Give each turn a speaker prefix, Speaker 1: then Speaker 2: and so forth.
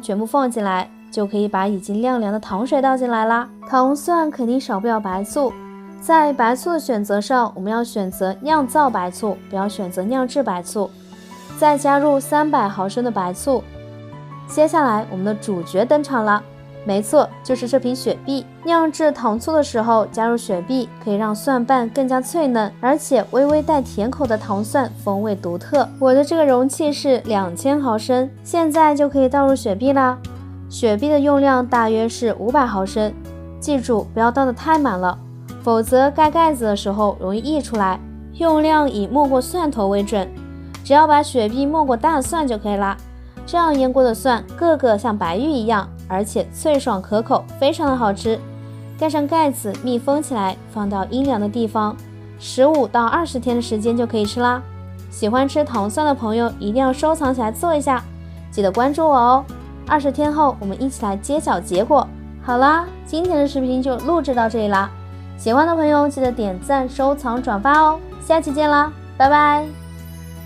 Speaker 1: 蒜全部放进来，就可以把已经晾凉的糖水倒进来啦。糖蒜肯定少不了白醋，在白醋的选择上，我们要选择酿造白醋，不要选择酿制白醋。再加入300毫升的白醋。接下来我们的主角登场了，没错，就是这瓶雪碧。酿制糖醋的时候加入雪碧，可以让蒜瓣更加脆嫩，而且微微带甜口的糖蒜风味独特。我的这个容器是2000毫升，现在就可以倒入雪碧啦。雪碧的用量大约是500毫升，记住不要倒得太满了，否则盖盖子的时候容易溢出来。用量以没过蒜头为准，只要把雪碧没过大蒜就可以啦。这样腌过的蒜个个像白玉一样，而且脆爽可口，非常的好吃。盖上盖子密封起来，放到阴凉的地方，15到20天的时间就可以吃啦。喜欢吃糖蒜的朋友一定要收藏起来做一下，记得关注我哦。20天后我们一起来揭晓结果。好啦，今天的视频就录制到这里啦，喜欢的朋友记得点赞、收藏、转发哦。下期见啦，拜拜。